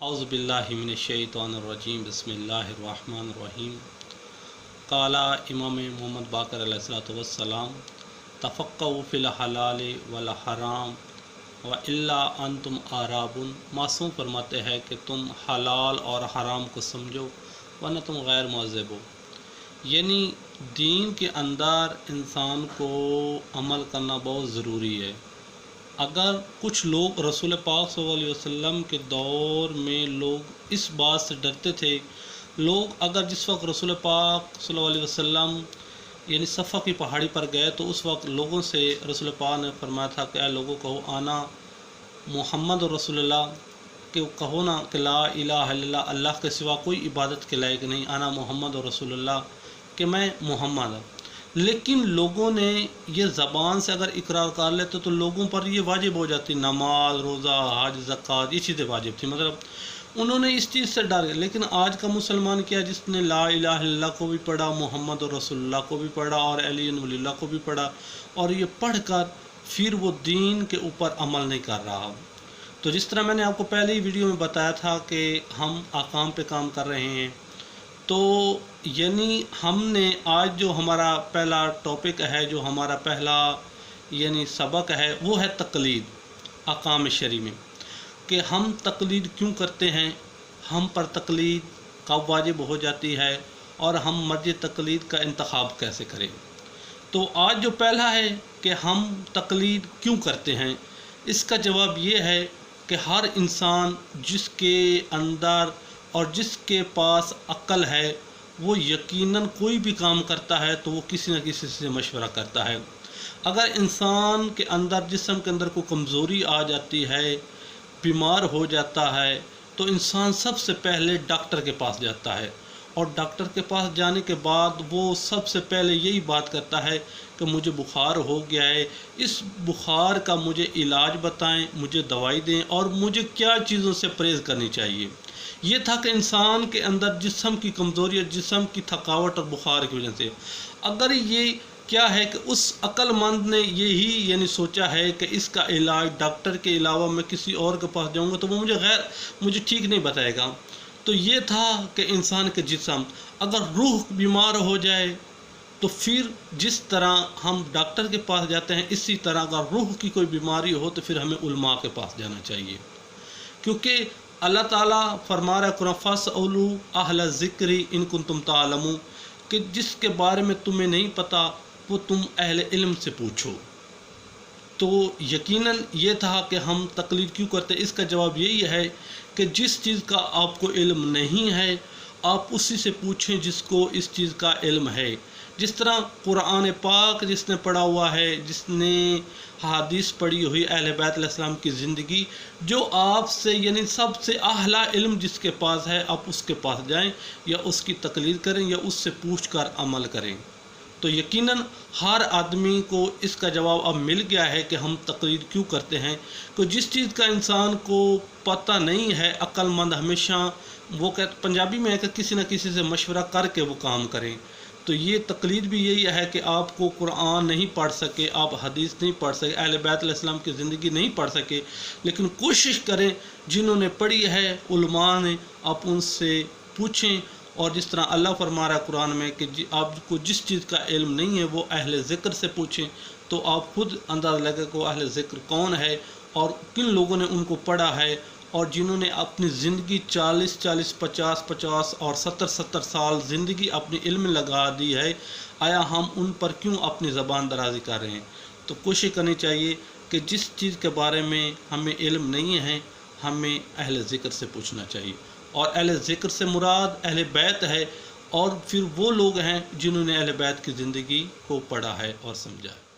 औज़ु बिल्लाहि मिनश्शैतानिर्रजीम बिस्मिल्लाहिर्रहमानिर्रहीम। क़ाला इमाम मोहम्मद बाक़र अलैहिस्सलातु वस्सलाम तफ़क्कहू फ़िल हलाल वल हराम व इल्ला अंतुम आराबुन। मासूम फरमाते हैं कि तुम हलाल और हराम को समझो वरना तुम गैर मुअज़्ज़ब हो। यानी दीन के अंदर इंसान को अमल करना बहुत ज़रूरी है। अगर कुछ लोग रसूल पाक सल्लल्लाहु अलैहि वसल्लम के दौर में लोग इस बात से डरते थे, लोग अगर जिस वक्त रसूल पाक सल्लल्लाहु अलैहि वसल्लम यानी सफ़ा की पहाड़ी पर गए तो उस वक्त लोगों से रसूल पाक ने फरमाया था कि लोगों कहो आना मोहम्मद और रसूलुल्लाह, कि कहो ना कि ला इलाहा इल्लल्लाह, अल्लाह के सिवा कोई इबादत के लायक नहीं, आना मोहम्मद और रसूलुल्लाह, कि मैं मोहम्मद। लेकिन लोगों ने ये ज़बान से अगर इकरार कर लेते तो लोगों पर ये वाजिब हो जाती, नमाज रोज़ा हज ज़कात ये चीज़ें वाजिब थी, मतलब उन्होंने इस चीज़ से डर। लेकिन आज का मुसलमान क्या, जिसने ला इलाहा इल्लल्लाह को भी पढ़ा, मोहम्मद और रसूलुल्लाह को भी पढ़ा और अली वलील्लाह को भी पढ़ा, और ये पढ़कर फिर वो दीन के ऊपर अमल नहीं कर रहा। तो जिस तरह मैंने आपको पहले ही वीडियो में बताया था कि हम अहकाम पे काम कर रहे हैं, तो यानी हमने आज जो हमारा पहला टॉपिक है, जो हमारा पहला यानी सबक है, वो है तकलीद अहकाम शरी में, कि हम तकलीद क्यों करते हैं, हम पर तकलीद कब वाजिब हो जाती है और हम मर्ज़ तकलीद का इंतखाब कैसे करें। तो आज जो पहला है कि हम तकलीद क्यों करते हैं, इसका जवाब ये है कि हर इंसान जिसके अंदर और जिसके पास अक्ल है वो यकीनन कोई भी काम करता है तो वो किसी न किसी से मशवरा करता है। अगर इंसान के अंदर जिस्म के अंदर कोई कमज़ोरी आ जाती है, बीमार हो जाता है, तो इंसान सबसे पहले डॉक्टर के पास जाता है, और डॉक्टर के पास जाने के बाद वो सबसे पहले यही बात करता है कि मुझे बुखार हो गया है, इस बुखार का मुझे इलाज बताएं, मुझे दवाई दें और मुझे क्या चीज़ों से परहेज़ करनी चाहिए। ये था कि इंसान के अंदर जिस्म की कमज़ोरी, जिस्म की थकावट और बुखार की वजह से, अगर ये क्या है कि उस अक्लमंद ने यही यानी सोचा है कि इसका इलाज डॉक्टर के अलावा मैं किसी और के पास जाऊंगा तो वो मुझे ठीक नहीं बताएगा। तो ये था कि इंसान के जिस्म, अगर रूह बीमार हो जाए तो फिर जिस तरह हम डॉक्टर के पास जाते हैं, इसी तरह अगर रूह की कोई बीमारी हो तो फिर हमें उलमा के पास जाना चाहिए। क्योंकि अल्लाह ताला फरमा रहा है कुरान फ़स्अलू अहल ज़िक्रि इन कुंतुम तालमून, कि जिसके बारे में तुम्हें नहीं पता वो तुम अहले इल्म से पूछो। तो यकीनन ये था कि हम तकलीद क्यों करते, इसका जवाब यही है कि जिस चीज़ का आपको इल्म नहीं है आप उसी से पूछें जिसको इस चीज़ का इल्म है। जिस तरह कुरान पाक जिसने पढ़ा हुआ है, जिसने हदीस पढ़ी हुई अहले बैत अलैहिस्सलाम की ज़िंदगी, जो आपसे यानी सबसे आला इल्म जिसके पास है आप उसके पास जाएं या उसकी तकलीद करें या उससे पूछ कर अमल करें। तो यकीनन हर आदमी को इसका जवाब अब मिल गया है कि हम तकलीद क्यों करते हैं। कि जिस चीज़ का इंसान को पता नहीं है, अक्लमंद हमेशा वो कहते पंजाबी में है कि किसी न किसी से मशवरा करके वो काम करें। तो ये तकलीद भी यही है कि आपको कुरान नहीं पढ़ सके, आप हदीस नहीं पढ़ सके, अहले बैत अलैहिस्सलाम की ज़िंदगी नहीं पढ़ सके, लेकिन कोशिश करें जिन्होंने पढ़ी है उलमा ने, आप उनसे पूछें। और जिस तरह अल्लाह फरमा रहा है कुरान में कि आपको जिस चीज़ का इल्म नहीं है वो अहले ज़िक्र से पूछें, तो आप खुद अंदाज़ा लगे को अहले ज़िक्र कौन है और किन लोगों ने उनको पढ़ा है, और जिन्होंने अपनी ज़िंदगी 40-40, 50-50 और 70-70 साल ज़िंदगी अपनी इल्म लगा दी है, आया हम उन पर क्यों अपनी ज़बान दराज़ी कर रहे हैं। तो कोशिश करनी चाहिए कि जिस चीज़ के बारे में हमें इल्म नहीं है हमें अहले ज़िक्र से पूछना चाहिए, और अहले ज़िक्र से मुराद अहले बैत है, और फिर वो लोग हैं जिन्होंने अहले बैत की ज़िंदगी को पढ़ा है और समझा है।